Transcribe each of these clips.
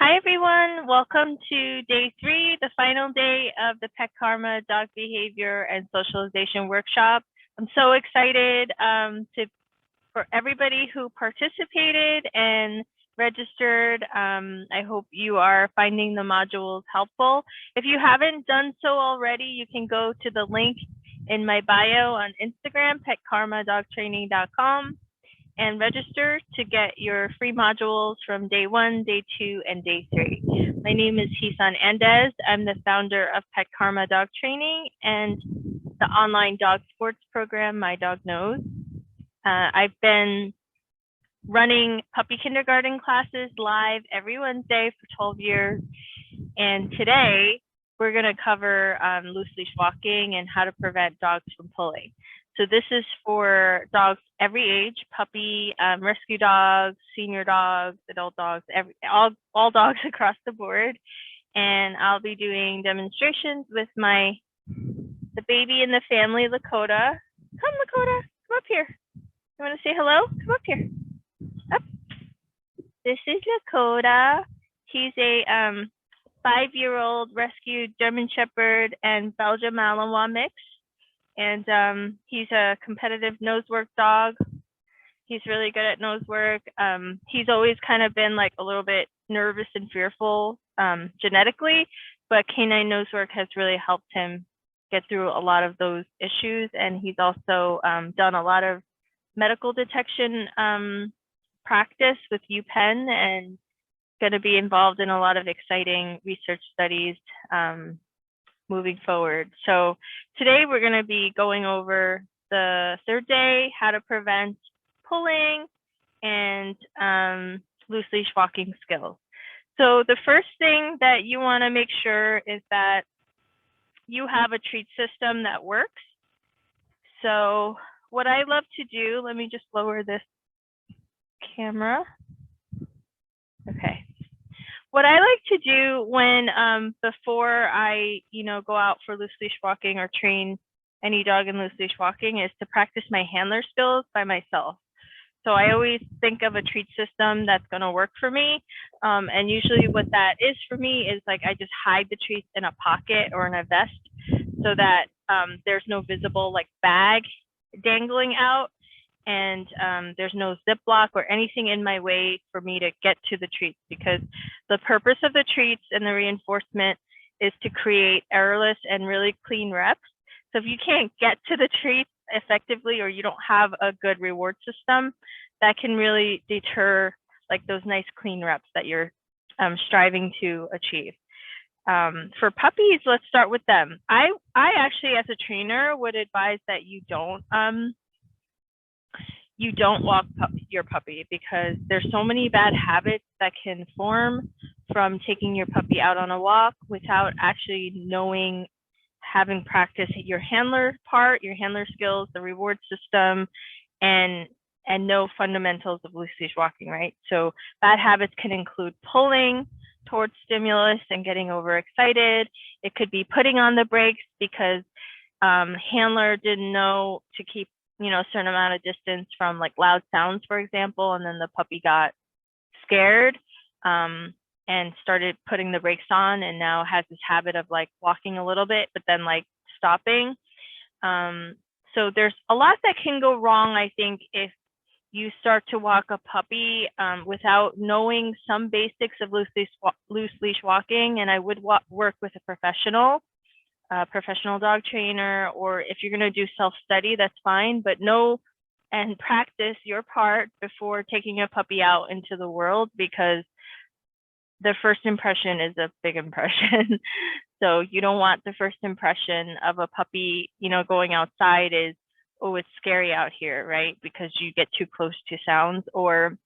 Hi, everyone. Welcome to day 3, the final day of the Pet Karma Dog Behavior and Socialization Workshop. I'm so excited for everybody who participated and registered. I hope you are finding the modules helpful. If you haven't done so already, you can go to the link in my bio on Instagram, petkarmadogtraining.com, and register to get your free modules from day 1, day 2, and day 3. My name is Heesun. I'm the founder of Pet Karma Dog Training and the online dog sports program, My Dog Knows. I've been running puppy kindergarten classes live every Wednesday for 12 years. And today we're going to cover loose leash walking and how to prevent dogs from pulling. So this is for dogs every age, puppy, rescue dogs, senior dogs, adult dogs, all dogs across the board. And I'll be doing demonstrations with the baby in the family, Lakota. Come, Lakota, come up here. You want to say hello? Come up here. Up. This is Lakota. He's a 5-year-old rescued German Shepherd and Belgian Malinois mix. And he's a competitive nose work dog. He's really good at nose work. He's always kind of been like a little bit nervous and fearful genetically, but canine nose work has really helped him get through a lot of those issues. And he's also done a lot of medical detection practice with UPenn and going to be involved in a lot of exciting research studies moving forward. So today we're going to be going over the third day, how to prevent pulling and loose leash walking skills. So the first thing that you want to make sure is that you have a treat system that works. So what I love to do, let me just lower this camera. Okay. What I like to do when before I, go out for loose leash walking or train any dog in loose leash walking is to practice my handler skills by myself. So I always think of a treat system that's going to work for me. And usually what that is for me is like I just hide the treats in a pocket or in a vest so that there's no visible like bag dangling out. And there's no Ziploc or anything in my way for me to get to the treats, because the purpose of the treats and the reinforcement is to create errorless and really clean reps. So if you can't get to the treats effectively, or you don't have a good reward system, that can really deter like those nice clean reps that you're striving to achieve. For puppies, let's start with them. I actually, as a trainer, would advise that you don't walk your puppy, because there's so many bad habits that can form from taking your puppy out on a walk without actually knowing, having practiced your handler part, your handler skills, the reward system, and know fundamentals of loose leash walking, right? So bad habits can include pulling towards stimulus and getting overexcited. It could be putting on the brakes because handler didn't know to keep a certain amount of distance from like loud sounds, for example, and then the puppy got scared and started putting the brakes on, and now has this habit of like walking a little bit, but then like stopping. So there's a lot that can go wrong, I think, if you start to walk a puppy without knowing some basics of loose leash walking. And I would work with a professional dog trainer, or if you're going to do self-study, that's fine, but know and practice your part before taking a puppy out into the world, because the first impression is a big impression. So you don't want the first impression of a puppy, going outside is, oh, it's scary out here, right? Because you get too close to sounds, or,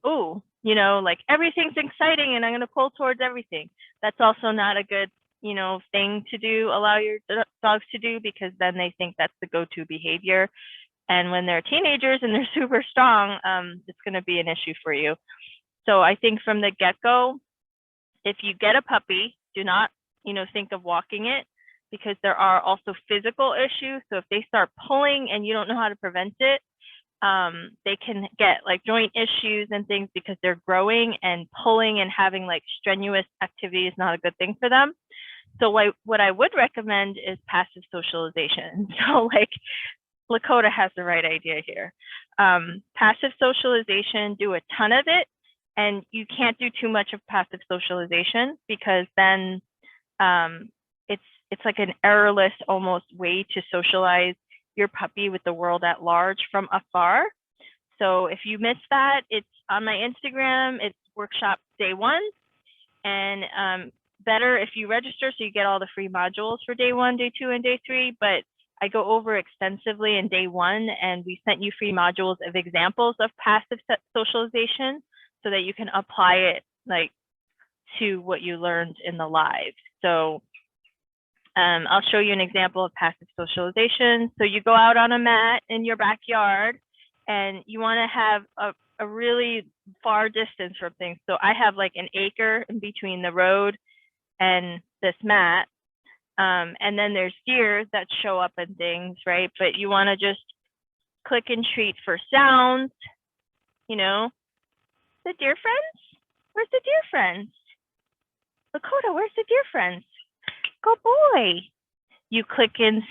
oh, like everything's exciting and I'm going to pull towards everything. That's also not a good thing to do, allow your dogs to do, because then they think that's the go-to behavior. And when they're teenagers and they're super strong, it's going to be an issue for you. So I think from the get-go, if you get a puppy, do not, think of walking it, because there are also physical issues. So if they start pulling and you don't know how to prevent it, they can get like joint issues and things because they're growing, and pulling and having like strenuous activity is not a good thing for them. So what I would recommend is passive socialization. So like Lakota has the right idea here. Passive socialization, do a ton of it, and you can't do too much of passive socialization because then it's like an errorless almost way to socialize your puppy with the world at large from afar. So if you missed that, it's on my Instagram. It's workshop day 1, and better if you register so you get all the free modules for day 1, day 2, and day 3. But I go over extensively in day 1, and we sent you free modules of examples of passive socialization so that you can apply it like to what you learned in the live. So I'll show you an example of passive socialization. So you go out on a mat in your backyard, and you want to have a really far distance from things. So I have like an acre in between the road and this mat. And then there's deer that show up and things, right? But you want to just click and treat for sounds, you know, the deer friends? Where's the deer friends? Lakota, where's the deer friends? Good boy. You click and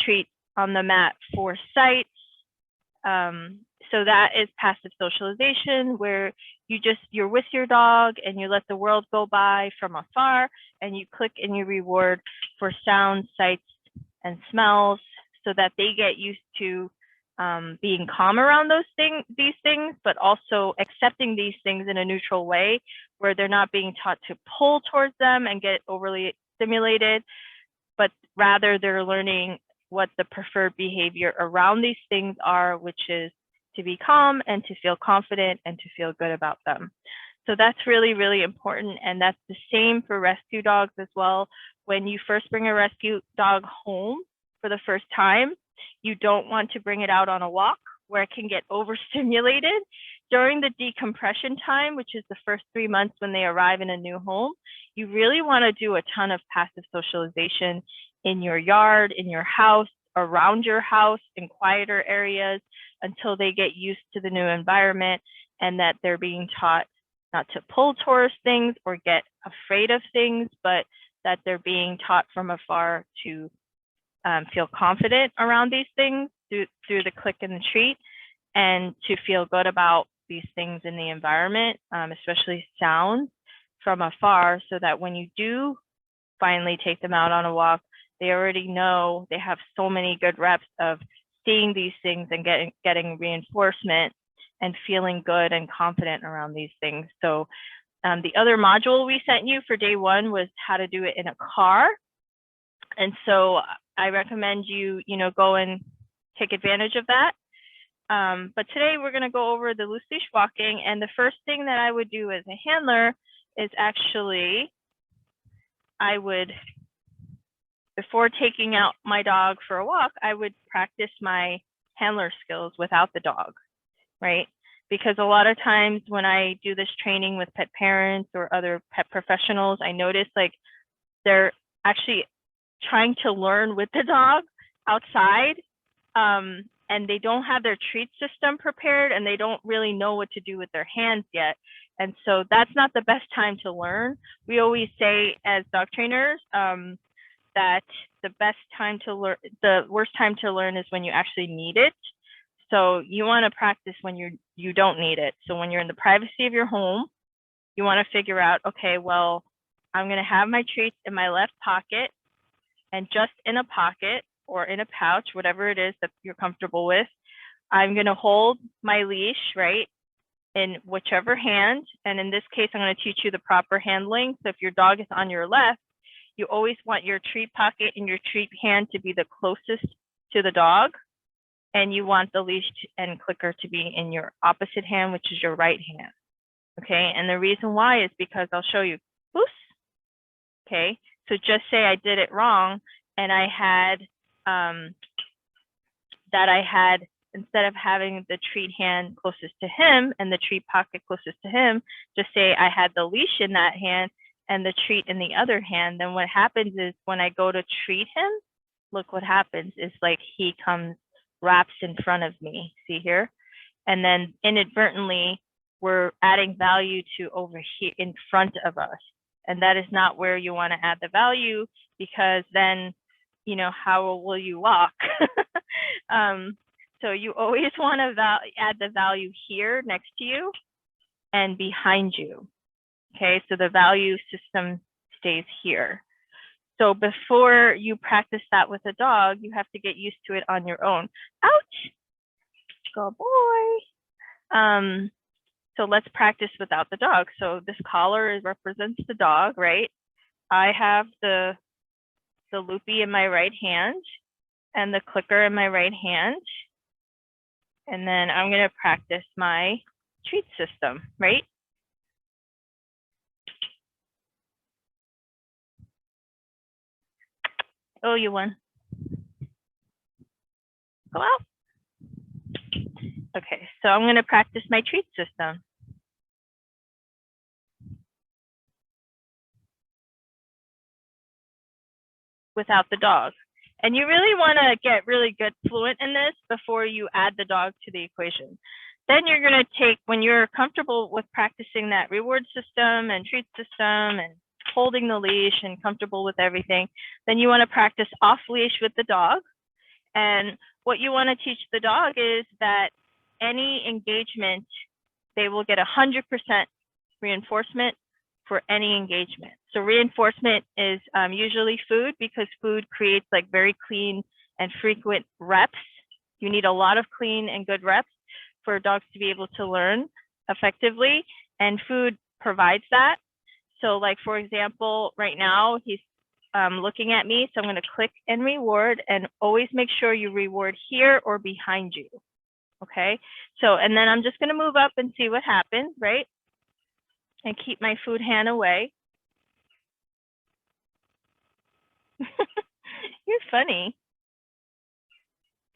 treat on the mat for sights. So that is passive socialization, where you're with your dog and you let the world go by from afar, and you click and you reward for sounds, sights, and smells, so that they get used to being calm around these things, but also accepting these things in a neutral way, where they're not being taught to pull towards them and get overly stimulated, but rather they're learning what the preferred behavior around these things are, which is to be calm and to feel confident and to feel good about them. So that's really, really important. And that's the same for rescue dogs as well. When you first bring a rescue dog home for the first time, you don't want to bring it out on a walk where it can get overstimulated. During the decompression time, which is the first 3 months when they arrive in a new home, you really want to do a ton of passive socialization in your yard, in your house, around your house, in quieter areas, until they get used to the new environment, and that they're being taught not to pull towards things or get afraid of things, but that they're being taught from afar to feel confident around these things through the click and the treat, and to feel good about these things in the environment, especially sounds from afar, so that when you do finally take them out on a walk, they already know, they have so many good reps of seeing these things and getting reinforcement and feeling good and confident around these things. So the other module we sent you for day 1 was how to do it in a car. And so I recommend you go and take advantage of that. But today we're going to go over the loose leash walking. And the first thing that I would do as a handler is actually, before taking out my dog for a walk, I would practice my handler skills without the dog, right? Because a lot of times when I do this training with pet parents or other pet professionals, I notice like they're actually trying to learn with the dog outside, and they don't have their treat system prepared, and they don't really know what to do with their hands yet. And so that's not the best time to learn. We always say as dog trainers, that the worst time to learn is when you actually need it. So you want to practice when you don't need it. So when you're in the privacy of your home, you want to figure out, okay, well, I'm going to have my treats in my left pocket, and just in a pocket or in a pouch, whatever it is that you're comfortable with, I'm going to hold my leash, right, in whichever hand. And in this case, I'm going to teach you the proper handling. So if your dog is on your left, you always want your treat pocket and your treat hand to be the closest to the dog. And you want the leash and clicker to be in your opposite hand, which is your right hand. Okay, and the reason why is because I'll show you. Oops. Okay, so just say I did it wrong, and I had, instead of having the treat hand closest to him and the treat pocket closest to him, just say I had the leash in that hand and the treat in the other hand. Then what happens is when I go to treat him, look what happens is like he comes wraps in front of me, see here? And then inadvertently, we're adding value to over here in front of us. And that is not where you want to add the value, because then, you know, how will you walk? So you always want to add the value here next to you and behind you. Okay, so the value system stays here. So before you practice that with a dog, you have to get used to it on your own. Ouch! Good boy. So let's practice without the dog. So this collar represents the dog, right? I have the loopy in my right hand and the clicker in my right hand. And then I'm going to practice my treat system, right? Oh, you won. Go out. Okay, so I'm going to practice my treat system. Without the dog. And you really want to get really good fluent in this before you add the dog to the equation. Then you're going to take, when you're comfortable with practicing that reward system and treat system and holding the leash and comfortable with everything, then you want to practice off leash with the dog. And what you want to teach the dog is that any engagement, they will get 100% reinforcement for any engagement. So reinforcement is usually food, because food creates like very clean and frequent reps. You need a lot of clean and good reps for dogs to be able to learn effectively, and food provides that. So like, for example, right now he's looking at me, so I'm going to click and reward, and always make sure you reward here or behind you. Okay, so, and then I'm just going to move up and see what happens, right? And keep my food hand away. You're funny.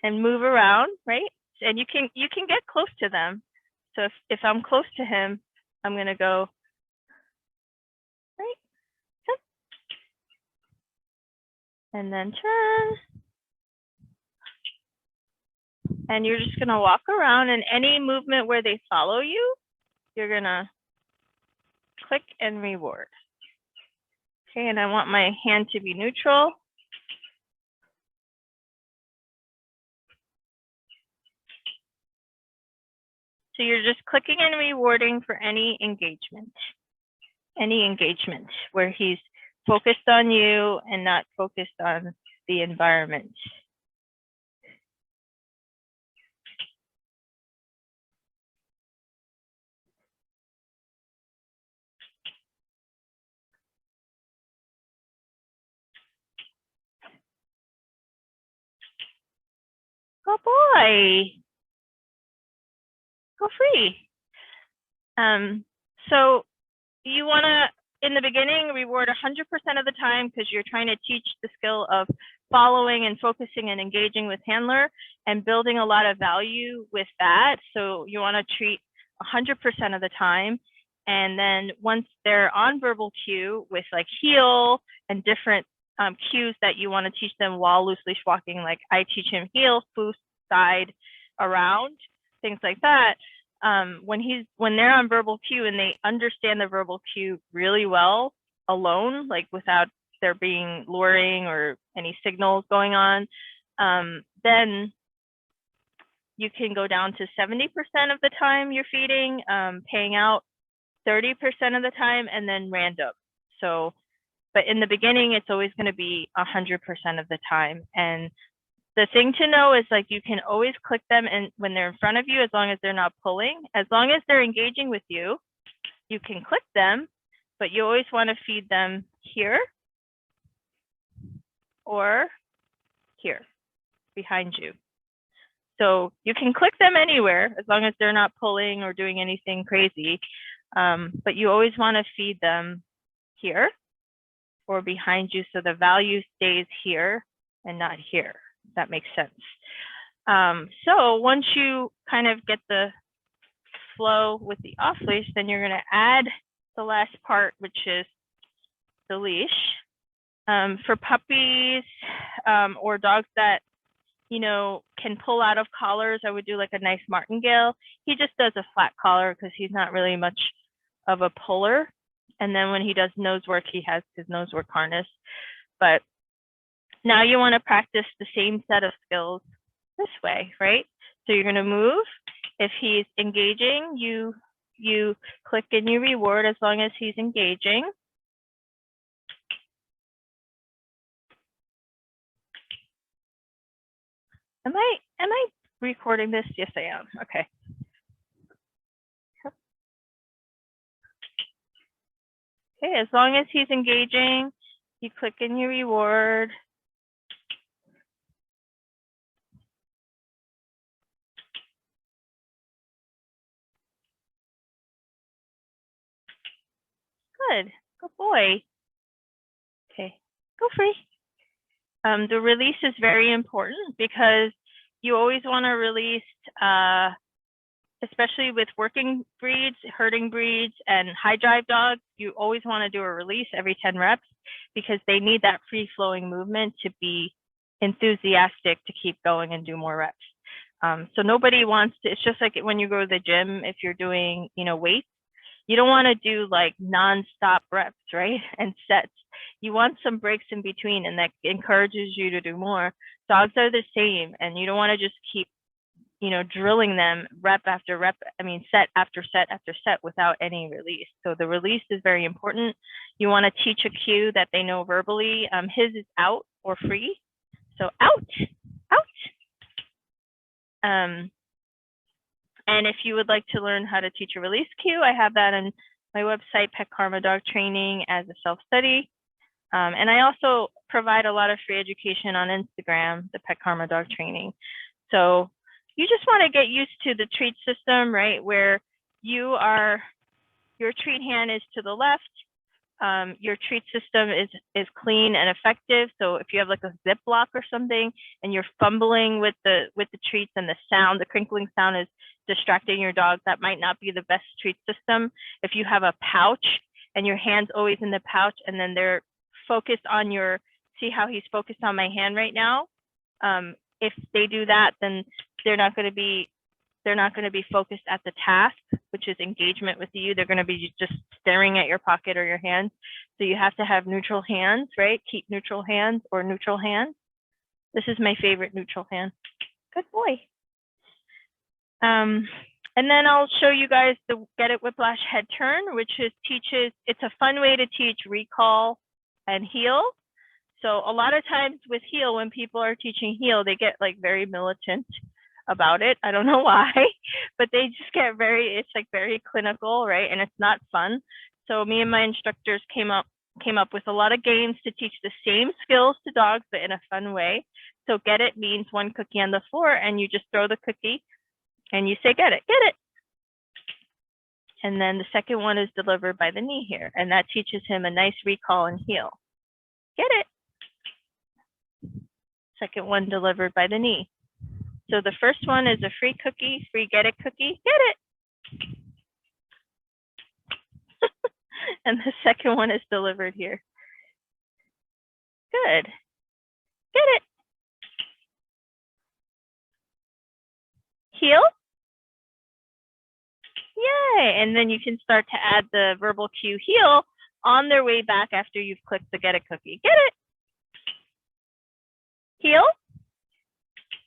And move around, right? And you can get close to them. So if I'm close to him, I'm going to go, right? And then turn. And you're just going to walk around, and any movement where they follow you, you're going to click and reward. Okay, and I want my hand to be neutral. So you're just clicking and rewarding for any engagement where he's focused on you and not focused on the environment. Oh boy, go free. So you want to, in the beginning, reward 100% of the time, because you're trying to teach the skill of following and focusing and engaging with handler and building a lot of value with that. So you want to treat 100% of the time. And then once they're on verbal cue with like heel and different cues that you want to teach them while loose leash walking, like I teach him heel, foot, side, around, things like that. When they're on verbal cue and they understand the verbal cue really well alone, like without there being luring or any signals going on, then you can go down to 70% of the time you're feeding, paying out 30% of the time, and then random. So, but in the beginning, it's always going to be 100% of the time. And the thing to know is, like, you can always click them, and when they're in front of you, as long as they're not pulling, as long as they're engaging with you, you can click them, but you always want to feed them here or here behind you. So you can click them anywhere as long as they're not pulling or doing anything crazy, but you always want to feed them here or behind you, so the value stays here and not here. That makes sense. So once you kind of get the flow with the off leash, then you're going to add the last part, which is the leash. For puppies or dogs that can pull out of collars, I would do like a nice martingale. He just does a flat collar because he's not really much of a puller. And then when he does nose work, he has his nose work harness. But now you want to practice the same set of skills this way, right? So you're going to move. If he's engaging, you click and you reward as long as he's engaging. Am I recording this? Yes, I am. Okay. Okay, as long as he's engaging, you click and you reward. Good. Good boy. Okay, go free. The release is very important because you always want to release, especially with working breeds, herding breeds, and high drive dogs, you always want to do a release every 10 reps because they need that free flowing movement to be enthusiastic to keep going and do more reps. So nobody wants to, it's just like when you go to the gym, if you're doing, weights, you don't want to do like nonstop reps, right? And sets. You want some breaks in between, and that encourages you to do more. Dogs are the same, and you don't want to just keep, drilling them rep after rep, set after set after set without any release. So the release is very important. You want to teach a cue that they know verbally. His is out or free. So out, out. And if you would like to learn how to teach a release cue, I have that on my website, Pet Karma Dog Training, as a self-study. And I also provide a lot of free education on Instagram, the Pet Karma Dog Training. So you just want to get used to the treat system, right? Where your treat hand is to the left. Your treat system is clean and effective. So if you have like a Ziploc or something and you're fumbling with the treats and the crinkling sound is distracting your dog, that might not be the best treat system. If you have a pouch and your hand's always in the pouch and then they're focused on see how he's focused on my hand right now. If they do that, then they're not going to be focused at the task, which is engagement with you. They're going to be just staring at your pocket or your hands. So you have to have neutral hands, right? Keep neutral hands or neutral hands. This is my favorite neutral hand. Good boy. And then I'll show you guys the Get It Whiplash head turn, which it's a fun way to teach recall and heel. So a lot of times with heel, when people are teaching heel, they get like very militant about it. I don't know why, but they just get it's like very clinical, right? And it's not fun. So me and my instructors came up with a lot of games to teach the same skills to dogs, but in a fun way. So get it means one cookie on the floor, and you just throw the cookie and you say, get it, get it. And then the second one is delivered by the knee here, and that teaches him a nice recall and heel. Get it. Second one delivered by the knee. So the first one is a free cookie, free get it cookie, get it. And the second one is delivered here. Good. Get it. Heel. Yay. And then you can start to add the verbal cue heel on their way back after you've clicked the get it cookie. Get it. Heel.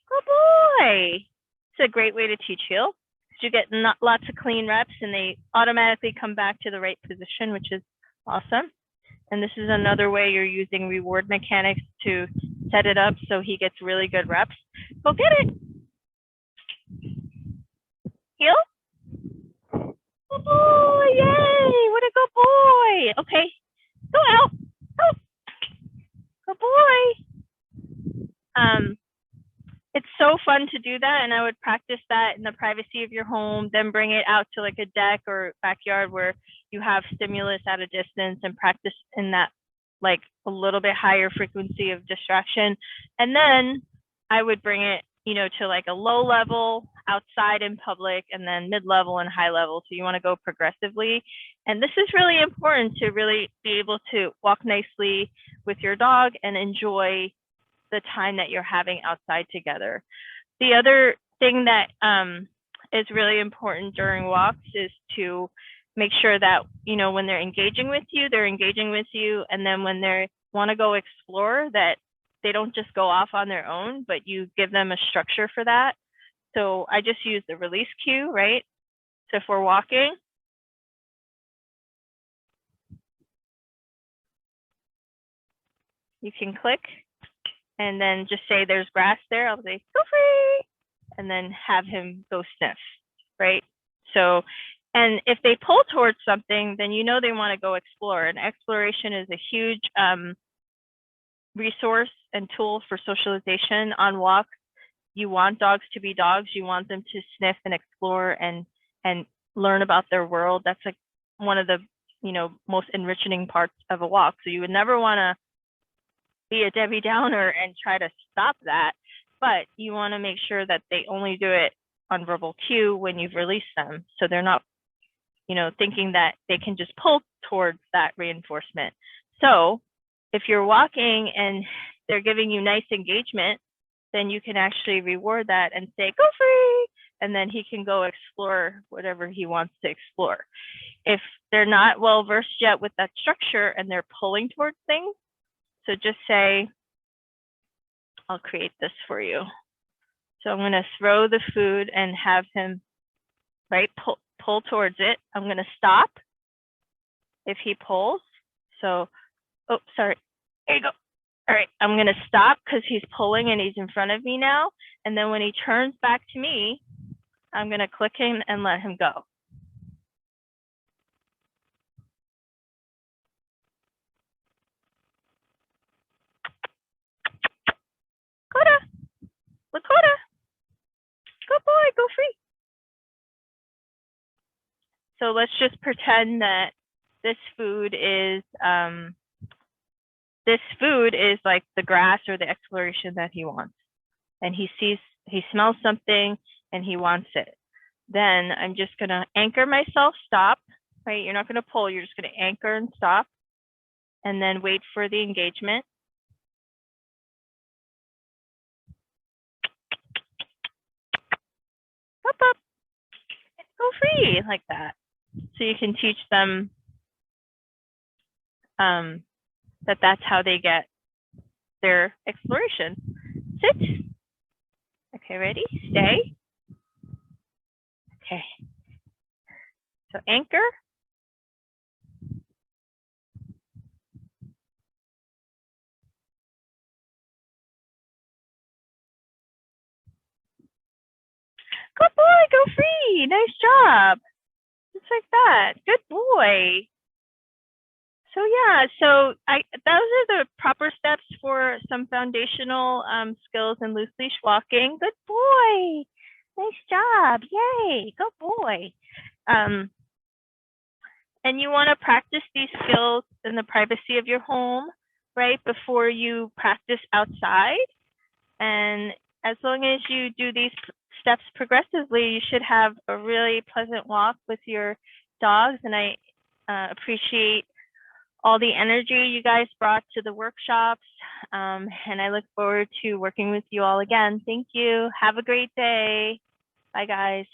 Good boy. It's a great way to teach heel. You get lots of clean reps and they automatically come back to the right position, which is awesome. And this is another way you're using reward mechanics to set it up so he gets really good reps. Go get it. Heel. Good boy. Yay. What a good boy. Okay. Go out. Out. Good boy. It's so fun to do that, and I would practice that in the privacy of your home, then bring it out to like a deck or backyard where you have stimulus at a distance and practice in that like a little bit higher frequency of distraction. And then I would bring it, to like a low level outside in public and then mid-level and high level. So you want to go progressively. And this is really important to really be able to walk nicely with your dog and enjoy the time that you're having outside together. The other thing that is really important during walks is to make sure that, you know, when they're engaging with you, and then when they want to go explore, that they don't just go off on their own, but you give them a structure for that. So I just use the release cue, right? So if we're walking, you can click and then just say there's grass there. I'll say, go free, and then have him go sniff, right? So, and if they pull towards something, then you know they want to go explore. And exploration is a huge resource and tool for socialization on walks. You want dogs to be dogs. You want them to sniff and explore and learn about their world. That's like one of the, you know, most enriching parts of a walk. So you would never want to be a Debbie Downer and try to stop that, but you want to make sure that they only do it on verbal cue when you've released them, so they're not, you know, thinking that they can just pull towards that reinforcement. So if you're walking and they're giving you nice engagement, then you can actually reward that and say, go free, and then he can go explore whatever he wants to explore. If they're not well versed yet with that structure and they're pulling towards things, so just say, I'll create this for you. So I'm going to throw the food and have him, right, pull towards it. I'm going to stop if he pulls. So, oh, sorry. There you go. All right, I'm going to stop because he's pulling and he's in front of me now. And then when he turns back to me, I'm going to click him and let him go. Lakota, Lakota, good boy, go free. So let's just pretend that this food is like the grass or the exploration that he wants. And he smells something and he wants it. Then I'm just gonna anchor myself, stop, right? You're not gonna pull, you're just gonna anchor and stop, and then wait for the engagement. Up, up, go free, like that. So you can teach them that that's how they get their exploration. Sit. Okay, ready? Stay. Okay. So anchor. Good boy, go free. Nice job. Just like that. Good boy. So yeah, so those are the proper steps for some foundational skills in loose leash walking. Good boy. Nice job. Yay. Good boy. And you want to practice these skills in the privacy of your home, right, before you practice outside. And as long as you do these steps progressively, you should have a really pleasant walk with your dogs. And I appreciate all the energy you guys brought to the workshops. And I look forward to working with you all again. Thank you. Have a great day. Bye, guys.